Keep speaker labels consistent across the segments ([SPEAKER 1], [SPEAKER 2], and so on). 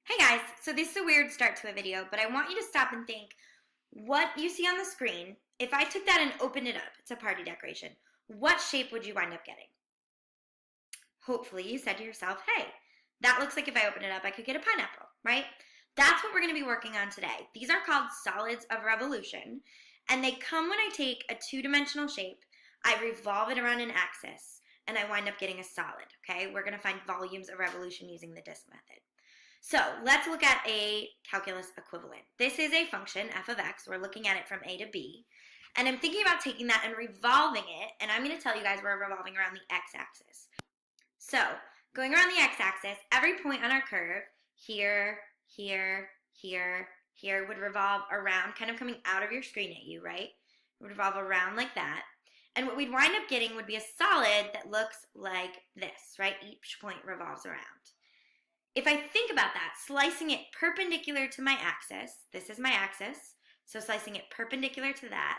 [SPEAKER 1] Hey guys, so this is a weird start to a video, but I want you to stop and think what you see on the screen. If I took that and opened it up, it's a party decoration, what shape would you wind up getting? Hopefully you said to yourself, hey, that looks like if I open it up, I could get a pineapple, right? That's what we're going to be working on today. These are called solids of revolution, and they come when I take a two-dimensional shape, I revolve it around an axis, and I wind up getting a solid, okay? We're going to find volumes of revolution using the disk method. So let's look at a calculus equivalent. This is a function, f of x. We're looking at it from a to b. And I'm thinking about taking that and revolving it. And I'm going to tell you guys we're revolving around the x-axis. So going around the x-axis, every point on our curve, here, here, here, here, would revolve around, kind of coming out of your screen at you, right? It would revolve around like that. And what we'd wind up getting would be a solid that looks like this, right? Each point revolves around. If I think about that, slicing it perpendicular to my axis, this is my axis, so slicing it perpendicular to that,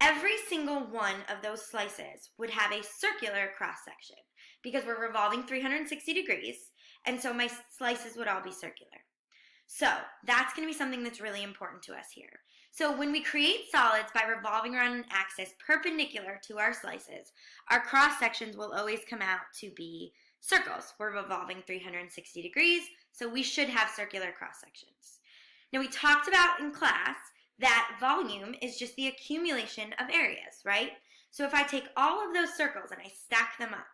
[SPEAKER 1] every single one of those slices would have a circular cross-section because we're revolving 360 degrees, and so my slices would all be circular. So that's going to be something that's really important to us here. So when we create solids by revolving around an axis perpendicular to our slices, our cross-sections will always come out to be circles. We're revolving 360 degrees, so we should have circular cross-sections. Now we talked about in class that volume is just the accumulation of areas, right? So if I take all of those circles and I stack them up,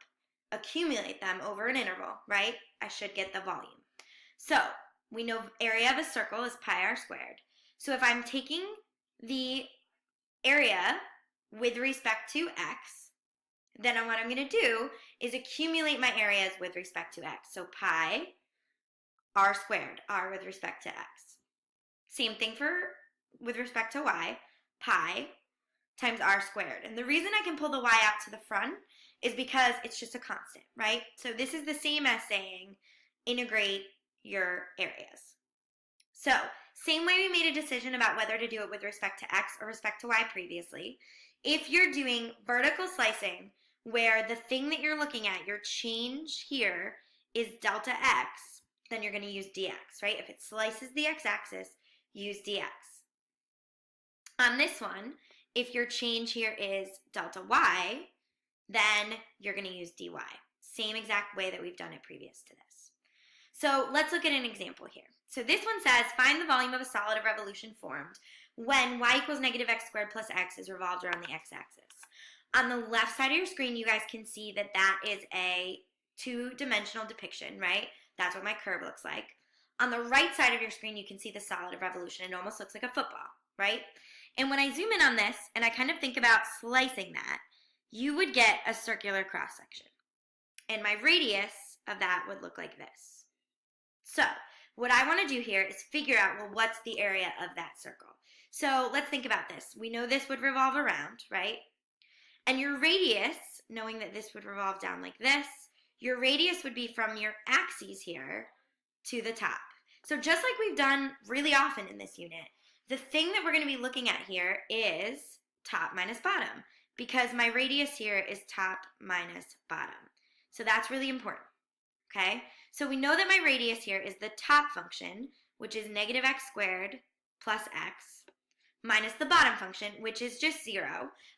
[SPEAKER 1] accumulate them over an interval, right, I should get the volume. So we know area of a circle is pi r squared. So if I'm taking the area with respect to x, then what I'm going to do is accumulate my areas with respect to x. So pi r squared, r with respect to x. Same thing for with respect to y, pi times r squared. And the reason I can pull the y out to the front is because it's just a constant, right? So this is the same as saying integrate your areas. So same way we made a decision about whether to do it with respect to x or respect to y previously, if you're doing vertical slicing where the thing that you're looking at, your change here, is delta x, then you're going to use dx, right? If it slices the x-axis, use dx. On this one, if your change here is delta y, then you're going to use dy. Same exact way that we've done it previous to this. So let's look at an example here. So this one says, find the volume of a solid of revolution formed when y equals negative x squared plus x is revolved around the x-axis. On the left side of your screen, you guys can see that that is a two-dimensional depiction, right? That's what my curve looks like. On the right side of your screen, you can see the solid of revolution. It almost looks like a football, right? And when I zoom in on this and I kind of think about slicing that, you would get a circular cross-section. And my radius of that would look like this. So what I want to do here is figure out, well, what's the area of that circle? So let's think about this. We know this would revolve around, right? And your radius, knowing that this would revolve down like this, your radius would be from your axes here to the top. So just like we've done really often in this unit, the thing that we're going to be looking at here is top minus bottom, because my radius here is top minus bottom. So that's really important. Okay, so we know that my radius here is the top function, which is negative x squared plus x, minus the bottom function, which is just 0.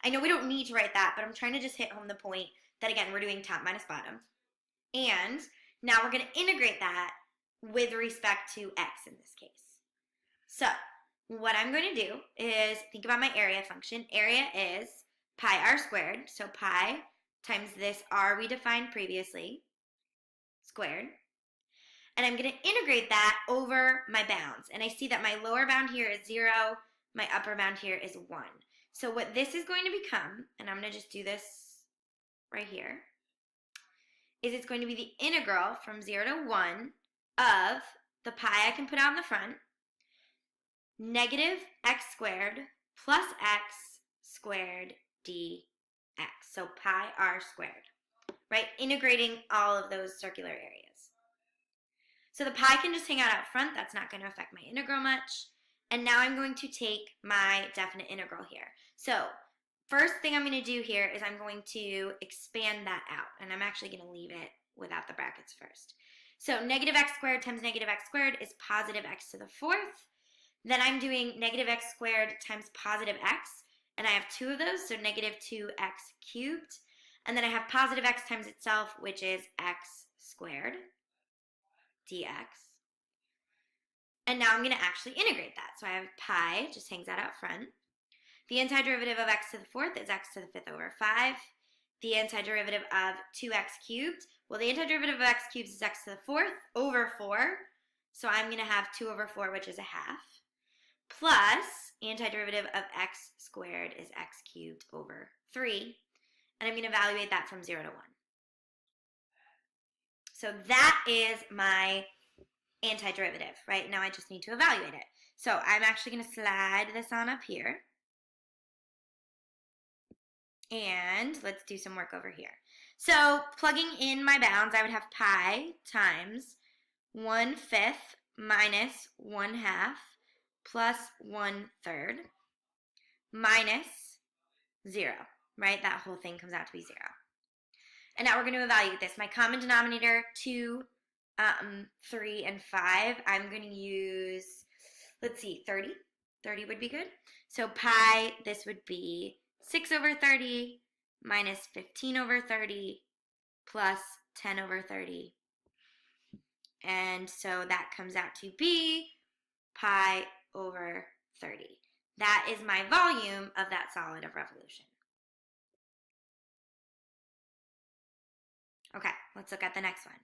[SPEAKER 1] I know we don't need to write that, but I'm trying to just hit home the point that, again, we're doing top minus bottom. And now we're going to integrate that with respect to x in this case. So what I'm going to do is think about my area function. Area is pi r squared, so pi times this r we defined previously, squared, and I'm going to integrate that over my bounds. And I see that my lower bound here is 0, my upper bound here is 1. So what this is going to become, and I'm going to just do this right here, is it's going to be the integral from 0 to 1 of the pi I can put out in the front, negative x squared plus x squared dx. So pi r squared. Right, integrating all of those circular areas. So the pi can just hang out front. That's not going to affect my integral much. And now I'm going to take my definite integral here. So first thing I'm going to do here is I'm going to expand that out. And I'm actually going to leave it without the brackets first. So negative x squared times negative x squared is positive x to the fourth. Then I'm doing negative x squared times positive x, and I have two of those, so negative 2x cubed. And then I have positive x times itself, which is x squared dx. And now I'm going to actually integrate that. So I have pi, just hangs that out front. The antiderivative of x to the fourth is x to the fifth over 5. The antiderivative of 2x cubed, well, the antiderivative of x cubed is x to the fourth over 4. So I'm going to have 2 over 4, which is a half. Plus, antiderivative of x squared is x cubed over 3. And I'm going to evaluate that from 0 to 1. So that is my antiderivative, right? Now I just need to evaluate it. So I'm actually going to slide this on up here. And let's do some work over here. So plugging in my bounds, I would have pi times 1/5 minus 1/2 plus 1/3 minus 0, right? That whole thing comes out to be 0. And now we're going to evaluate this. My common denominator, 2, 3, and 5, I'm going to use, let's see, 30. 30 would be good. So pi, this would be 6 over 30 minus 15 over 30 plus 10 over 30. And so that comes out to be pi over 30. That is my volume of that solid of revolution. Okay, let's look at the next one.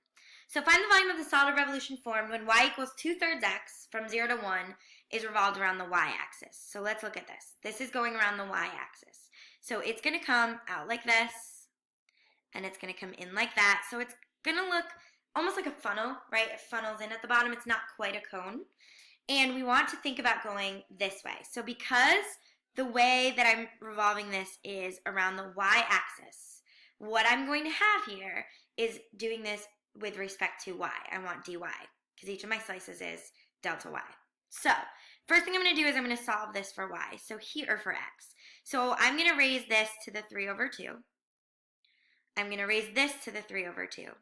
[SPEAKER 1] So find the volume of the solid revolution formed when y equals 2/3 x from 0 to 1 is revolved around the y-axis. So let's look at this. This is going around the y-axis. So it's going to come out like this, and it's going to come in like that. So it's going to look almost like a funnel, right? It funnels in at the bottom. It's not quite a cone. And we want to think about going this way. So because the way that I'm revolving this is around the y-axis, what I'm going to have here is doing this with respect to y. I want dy, because each of my slices is delta y. So first thing I'm going to do is I'm going to solve this for y, so here, or for x. So I'm going to raise this to the 3 over 2. I'm going to raise this to the 3 over 2.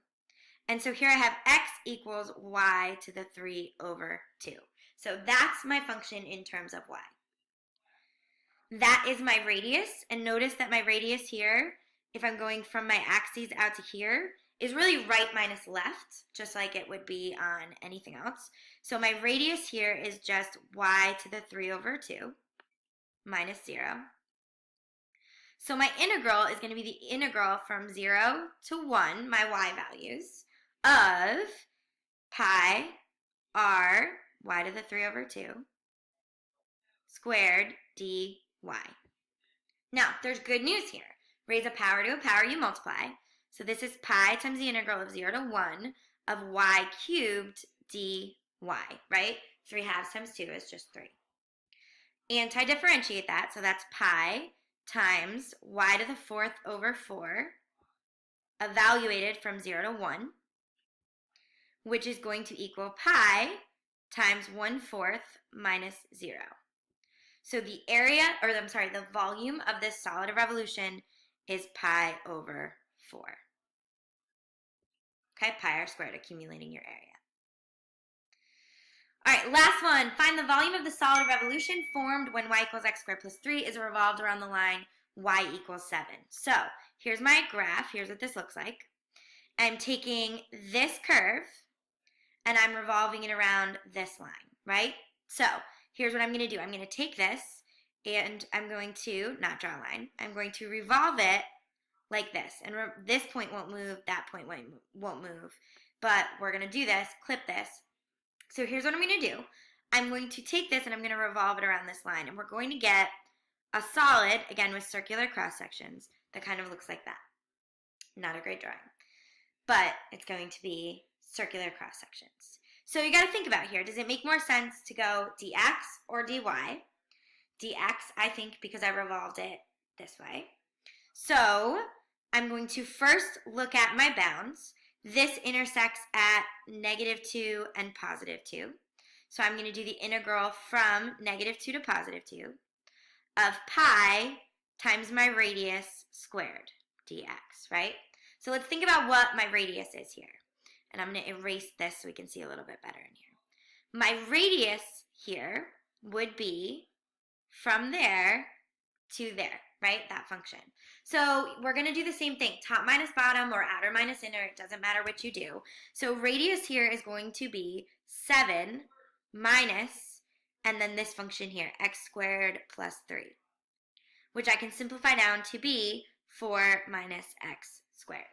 [SPEAKER 1] And so here I have x equals y to the 3 over 2. So that's my function in terms of y. That is my radius, and notice that my radius here, if I'm going from my axes out to here, is really right minus left, just like it would be on anything else. So my radius here is just y to the 3 over 2 minus 0. So my integral is going to be the integral from 0 to 1, my y values, of pi r y to the 3 over 2 squared dy. Now, there's good news here. Raise a power to a power, you multiply. So this is pi times the integral of 0 to 1 of y cubed dy, right? 3/2 times 2 is just 3. Anti-differentiate that, so that's pi times y to the 4th over 4, evaluated from 0 to 1, which is going to equal pi times 1/4 minus 0. So the area, or I'm sorry, the volume of this solid of revolution is pi over 4. Okay, pi r squared, accumulating your area. All right, last one. Find the volume of the solid of revolution formed when y equals x squared plus 3 is revolved around the line y equals 7. So here's my graph. Here's what this looks like. I'm taking this curve, and I'm revolving it around this line, right? So here's what I'm going to do. I'm going to take this, and I'm going to, not draw a line, I'm going to revolve it like this. And this point won't move, that point won't move. But we're going to do this, clip this. So here's what I'm going to do. I'm going to take this, and I'm going to revolve it around this line. And we're going to get a solid, again, with circular cross sections, that kind of looks like that. Not a great drawing. But it's going to be circular cross sections. So you got to think about here. Does it make more sense to go dx or dy? Dx, I think, because I revolved it this way. So I'm going to first look at my bounds. This intersects at -2 and +2. So I'm going to do the integral from -2 to +2 of pi times my radius squared dx, right? So let's think about what my radius is here. And I'm going to erase this so we can see a little bit better in here. My radius here would be from there to there, right? That function. So we're going to do the same thing, top minus bottom or outer minus inner. It doesn't matter what you do. So radius here is going to be 7 minus, and then this function here, x squared plus 3, which I can simplify down to be 4 minus x squared.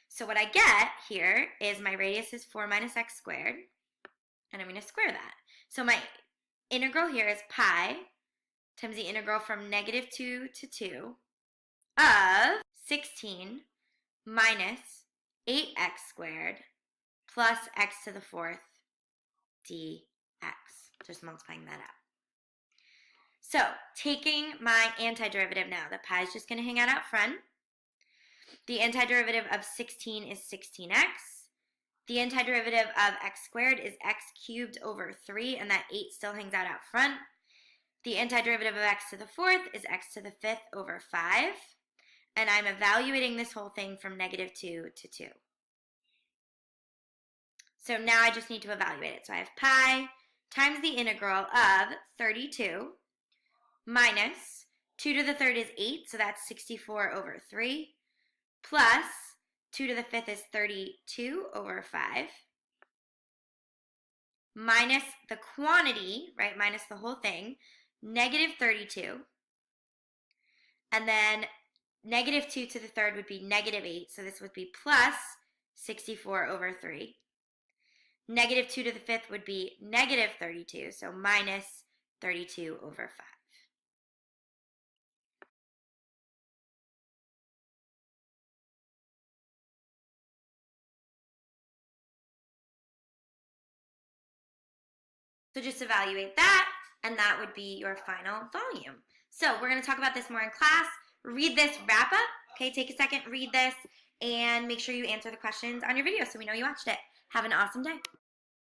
[SPEAKER 1] So what I get here is my radius is 4 minus x squared, and I'm going to square that. So my integral here is pi times the integral from negative 2 to 2 of 16 minus 8x squared plus x to the 4th dx. Just multiplying that out. So taking my antiderivative now, the pi is just going to hang out front. The antiderivative of 16 is 16x. The antiderivative of x squared is x cubed over 3, and that 8 still hangs out front. The antiderivative of x to the 4th is x to the 5th over 5. And I'm evaluating this whole thing from negative 2 to 2. So now I just need to evaluate it. So I have pi times the integral of 32 minus 2 to the 3rd is 8, so that's 64 over 3, plus 2 to the 5th is 32 over 5, minus the quantity, right, minus the whole thing, negative 32, and then negative 2 to the 3rd would be negative 8, so this would be plus 64 over 3. Negative 2 to the 5th would be negative 32, so minus 32 over 5. So just evaluate that, and that would be your final volume. So we're going to talk about this more in class. Read this wrap up. Okay, take a second, read this, and make sure you answer the questions on your video so we know you watched it. Have an awesome day.